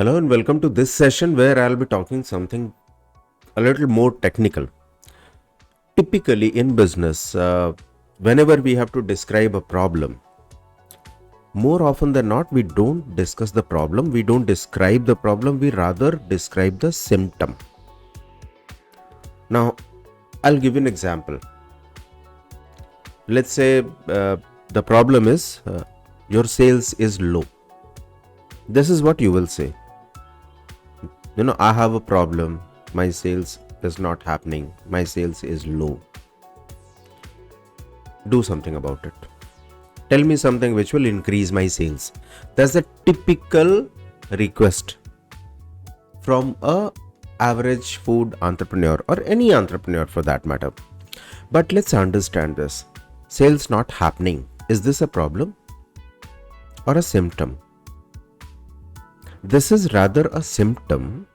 Hello and welcome to this session where I'll be talking something a little more technical. Typically in business, whenever we have to describe a problem, more often than not, we don't discuss the problem, we don't describe the problem, we rather describe the symptom. Now, I'll give you an example. Let's say the problem is your sales is low. This is what you will say. I have a problem. My sales is not happening. My sales is low. Do something about it. Tell me something which will increase my sales. That's a typical request from a average food entrepreneur or any entrepreneur for that matter. But let's understand this. Sales not happening. Is this a problem or a symptom? This is rather a symptom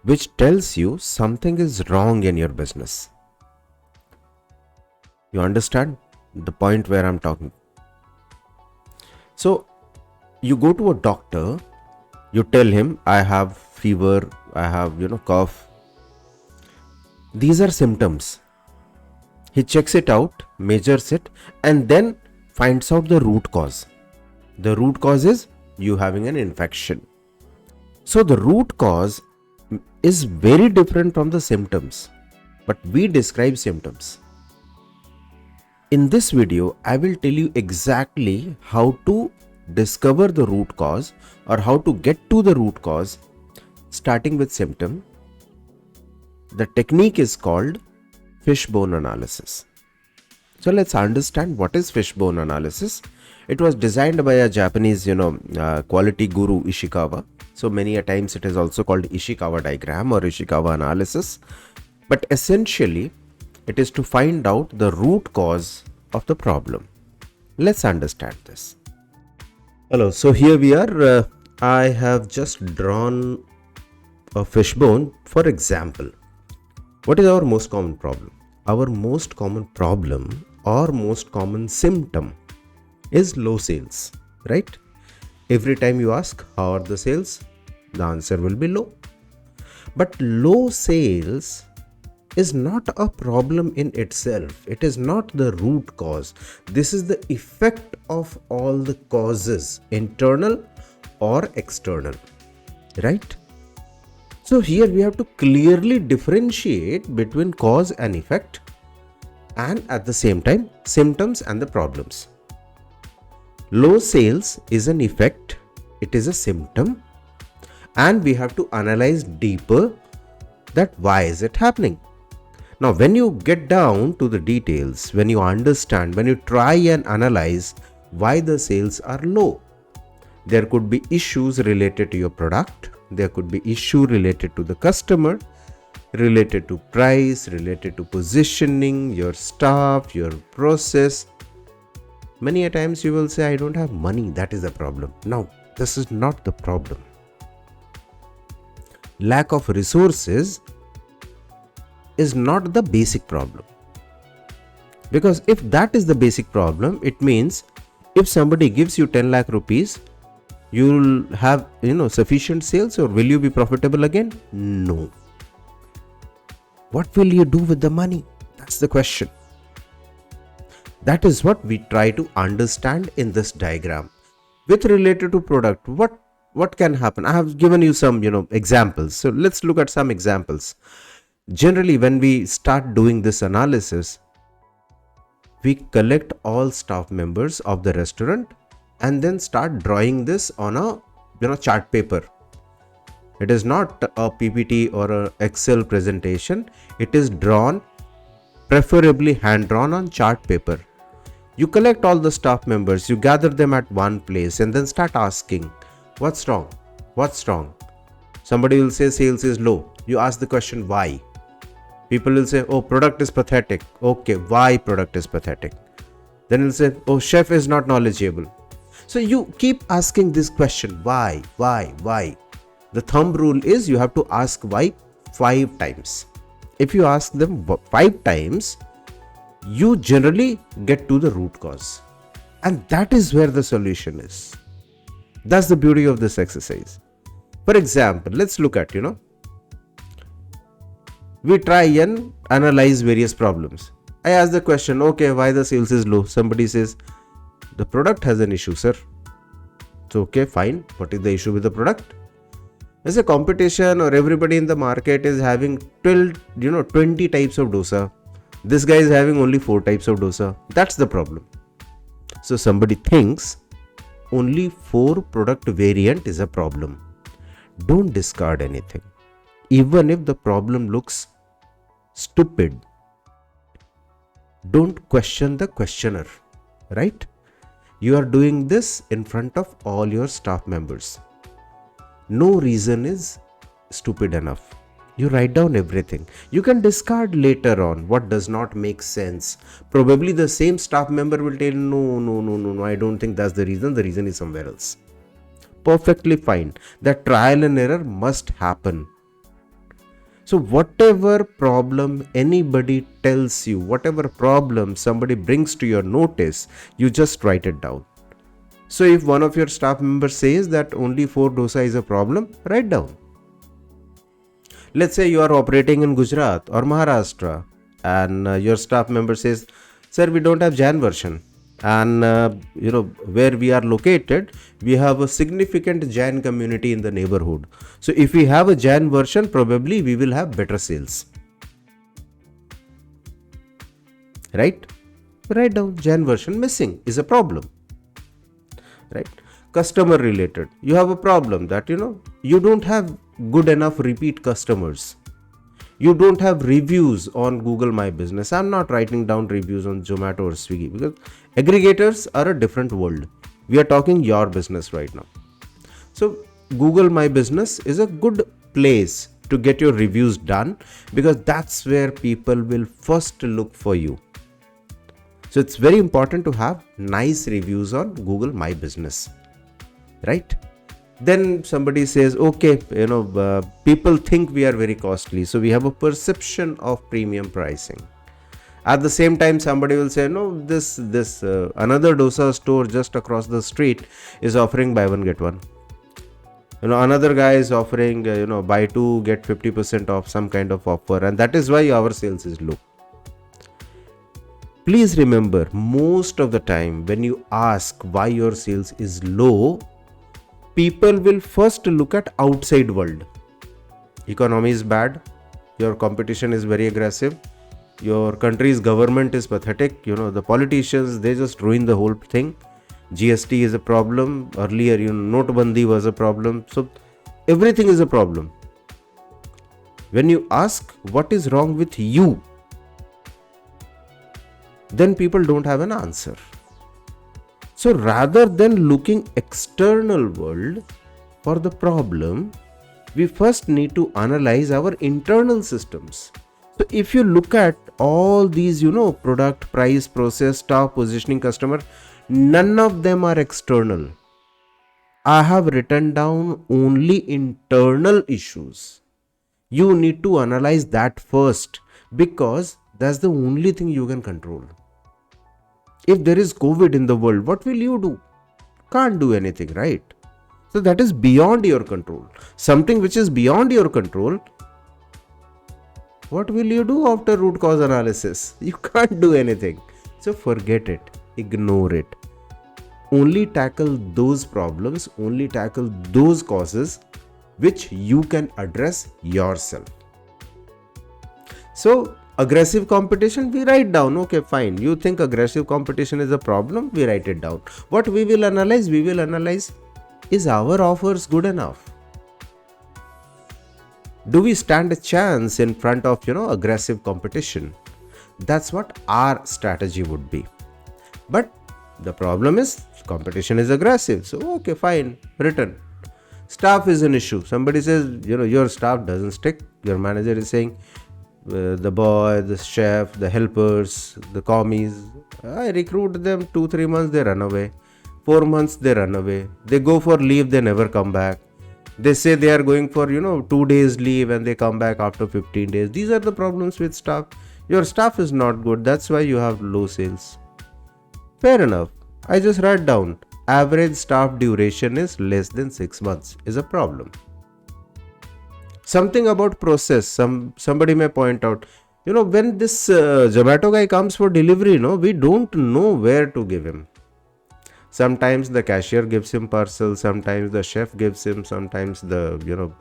which tells you something is wrong in your business. You understand the point where I'm talking? So, you go to a doctor, you tell him, I have fever, I have, cough. These are symptoms. He checks it out, measures it, and then finds out the root cause. The root cause is you having an infection. So the root cause is very different from the symptoms, but we describe symptoms. In this video, I will tell you exactly how to discover the root cause or how to get to the root cause, starting with symptom. The technique is called Fishbone analysis. So let's understand what is Fishbone analysis. It was designed by a Japanese, quality guru Ishikawa. So many a times it is also called Ishikawa diagram or Ishikawa analysis. But essentially, it is to find out the root cause of the problem. Let's understand this. Hello, so here we are. I have just drawn a fishbone for example. What is our most common problem? Our most common problem or most common symptom is low sales, right? Every time you ask, how are the sales? The answer will be low. But low sales is not a problem in itself. It is not the root cause. This is the effect of all the causes, internal or external, right? So here we have to clearly differentiate between cause and effect, and at the same time, symptoms and the problems. Low sales is an effect, it is a symptom, and we have to analyze deeper that why is it happening. Now, when you get down to the details, when you understand, when you try and analyze why the sales are low, there could be issues related to your product, there could be issue related to the customer, related to price, related to positioning, your staff, your process. Many a times you will say, I don't have money, that is the problem. No, this is not the problem. Lack of resources is not the basic problem. Because if that is the basic problem, it means if somebody gives you 10 lakh rupees, you will have sufficient sales, or will you be profitable again? No. What will you do with the money? That's the question. That is what we try to understand in this diagram. With related to product, what can happen? I have given you some examples. So let's look at some examples. Generally, when we start doing this analysis, we collect all staff members of the restaurant and then start drawing this on a chart paper. It is not a PPT or a Excel presentation. It is drawn, preferably hand drawn on chart paper. You collect all the staff members, you gather them at one place and then start asking, what's wrong? What's wrong? Somebody will say sales is low. You ask the question, why? People will say, oh, product is pathetic. Okay, why product is pathetic? Then he'll say, oh, chef is not knowledgeable. So you keep asking this question, why? The thumb rule is you have to ask why 5 times. If you ask them 5 times, you generally get to the root cause. And that is where the solution is. That's the beauty of this exercise. For example, let's look at, we try and analyze various problems. I ask the question, okay, why the sales is low? Somebody says, the product has an issue, sir. So, okay, fine. What is the issue with the product? There's a competition, or everybody in the market is having 20 types of dosa. This guy is having only 4 types of dosa. That's the problem. So somebody thinks only 4 product variant is a problem. Don't discard anything. Even if the problem looks stupid, don't question the questioner, right? You are doing this in front of all your staff members. No reason is stupid enough. You write down everything. You can discard later on what does not make sense. Probably the same staff member will tell, no, I don't think that's the reason. The reason is somewhere else. Perfectly fine. That trial and error must happen. So whatever problem anybody tells you, whatever problem somebody brings to your notice, you just write it down. So if one of your staff members says that only 4 dosa is a problem, write down. Let's say you are operating in Gujarat or Maharashtra and your staff member says, sir, we don't have Jan version. And where we are located, we have a significant Jain community in the neighborhood. So if we have a Jain version, probably we will have better sales. Right? Write down Jain version missing is a problem. Right? Customer related. You have a problem that, you don't have good enough repeat customers. You don't have reviews on Google My Business. I'm not writing down reviews on Zomato or Swiggy because aggregators are a different world. We are talking your business right now. So Google My Business is a good place to get your reviews done because that's where people will first look for you. So it's very important to have nice reviews on Google My Business, right? Then somebody says, okay, people think we are very costly. So we have a perception of premium pricing. At the same time, somebody will say, no, this another dosa store just across the street is offering buy one, get one. Another guy is offering, buy 2, get 50% off, some kind of offer. And that is why our sales is low. Please remember, most of the time when you ask why your sales is low, people will first look at outside world. Economy is bad. Your competition is very aggressive. Your country's government is pathetic. The politicians, they just ruin the whole thing. GST is a problem. Earlier, Notbandi was a problem. So everything is a problem. When you ask what is wrong with you, then people don't have an answer. So rather than looking external world for the problem, we first need to analyze our internal systems. So if you look at all these, product, price, process, staff, positioning, customer, none of them are external. I have written down only internal issues. You need to analyze that first because that's the only thing you can control. If there is COVID in the world, what will you do? Can't do anything, right? So that is beyond your control. Something which is beyond your control, what will you do after root cause analysis? You can't do anything. So forget it. Ignore it. Only tackle those problems, only tackle those causes which you can address yourself. So aggressive competition, we write down, okay, fine. You think aggressive competition is a problem, we write it down. What we will analyze, is our offers good enough? Do we stand a chance in front of, aggressive competition? That's what our strategy would be. But the problem is competition is aggressive. So, okay, fine, written. Staff is an issue. Somebody says, your staff doesn't stick. Your manager is saying, the boy, the chef, the helpers, the commies, I recruit them 2-3 months, they run away. 4 months, they run away. They go for leave, they never come back. They say they are going for, 2 days leave and they come back after 15 days. These are the problems with staff. Your staff is not good. That's why you have low sales. Fair enough. I just write down, average staff duration is less than 6 months is a problem. Something about process. Somebody may point out, when this Zomato guy comes for delivery, we don't know where to give him. Sometimes the cashier gives him parcel, sometimes the chef gives him, sometimes the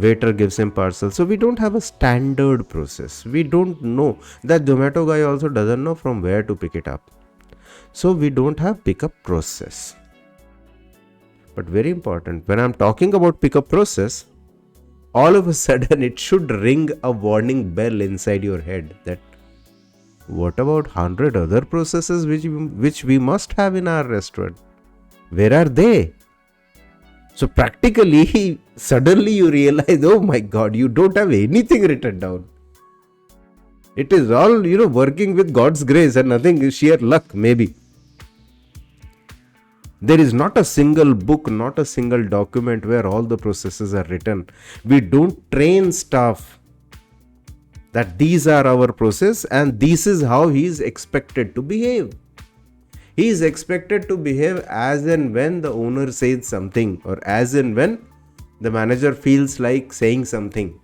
waiter gives him parcel. So we don't have a standard process. We don't know. That Zomato guy also doesn't know from where to pick it up. So we don't have pickup process. But very important, when I'm talking about pickup process, all of a sudden it should ring a warning bell inside your head that what about 100 other processes which we must have in our restaurant? Where are they? So practically, suddenly you realize, oh my God, you don't have anything written down. It is all, working with God's grace and nothing is sheer luck, maybe. There is not a single book, not a single document where all the processes are written. We don't train staff that these are our process and this is how he is expected to behave. He is expected to behave as and when the owner says something or as and when the manager feels like saying something.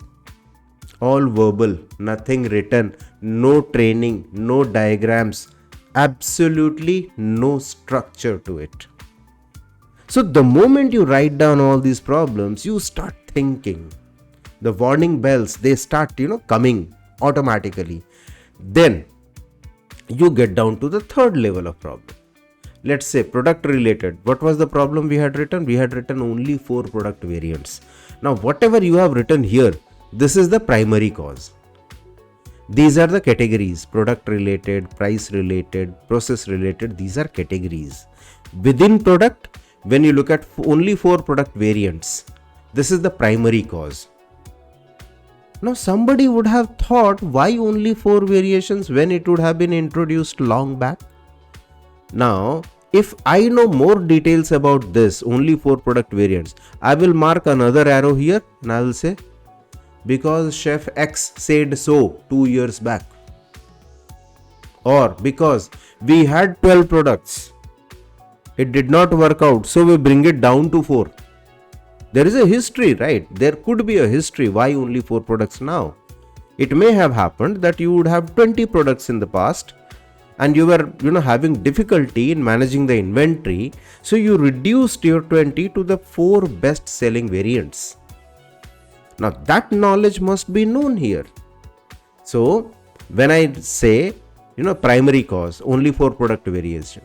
All verbal, nothing written, no training, no diagrams, absolutely no structure to it. So the moment you write down all these problems, you start thinking. The warning bells, they start, coming automatically. Then you get down to the third level of problem. Let's say product related. What was the problem we had written? We had written only 4 product variants. Now whatever you have written here, this is the primary cause. These are the categories: product related, price related, process related. These are categories. Within product, when you look at only 4 product variants, this is the primary cause. Now somebody would have thought, why only 4 variations when it would have been introduced long back? Now, if I know more details about this, only 4 product variants, I will mark another arrow here and I will say, because Chef X said so 2 years back. Or because we had 12 products. It did not work out, so we bring it down to 4. There is a history, right? There could be a history. Why only 4 products now? It may have happened that you would have 20 products in the past and you were, having difficulty in managing the inventory. So you reduced your 20 to the 4 best selling variants. Now that knowledge must be known here. So when I say, primary cause, only 4 product variation.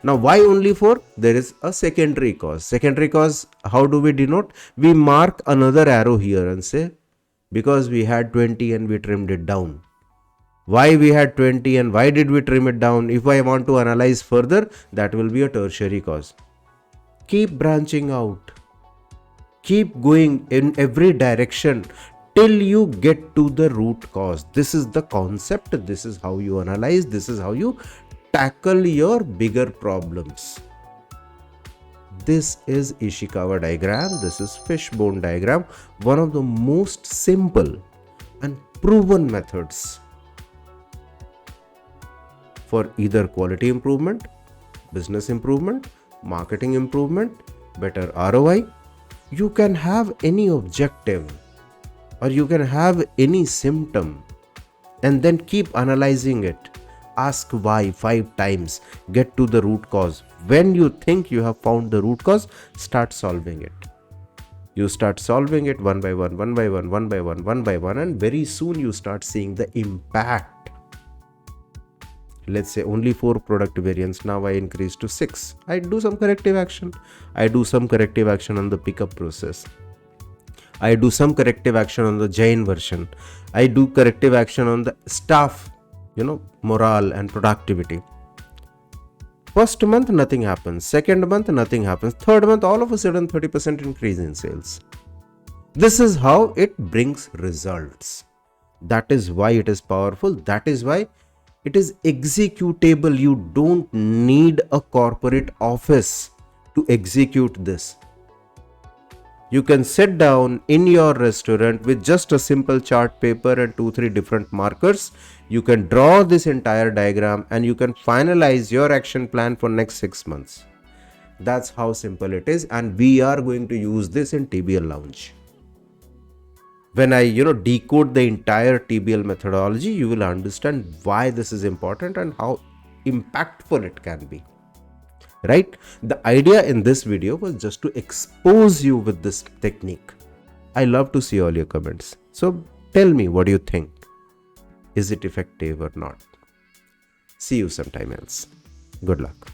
Now, why only 4? There is a secondary cause. Secondary cause, how do we denote? We mark another arrow here and say, because we had 20 and we trimmed it down. Why we had 20 and why did we trim it down? If I want to analyze further, that will be a tertiary cause. Keep branching out. Keep going in every direction till you get to the root cause. This is the concept. This is how you analyze. This is how you tackle your bigger problems. This is Ishikawa diagram. This is Fishbone diagram. One of the most simple and proven methods for either quality improvement, business improvement, marketing improvement, better ROI. You can have any objective or you can have any symptom and then keep analyzing it. Ask why 5 times, get to the root cause. When you think you have found the root cause, start solving it. You start solving it one by one, and very soon you start seeing the impact. Let's say only 4 product variants, now I increase to 6. I do some corrective action. I do some corrective action on the pickup process. I do some corrective action on the Jain version. I do corrective action on the staff, morale and productivity. First month, nothing happens. Second month, nothing happens. Third month, all of a sudden, 30% increase in sales. This is how it brings results. That is why it is powerful. That is why it is executable. You don't need a corporate office to execute this. You can sit down in your restaurant with just a simple chart paper and 2-3 different markers. You can draw this entire diagram and you can finalize your action plan for next 6 months. That's how simple it is, and we are going to use this in TBL Lounge. When I decode the entire TBL methodology, you will understand why this is important and how impactful it can be, right? The idea in this video was just to expose you with this technique. I love to see all your comments, so tell me, what do you think? Is it effective or not? See you sometime else. Good luck.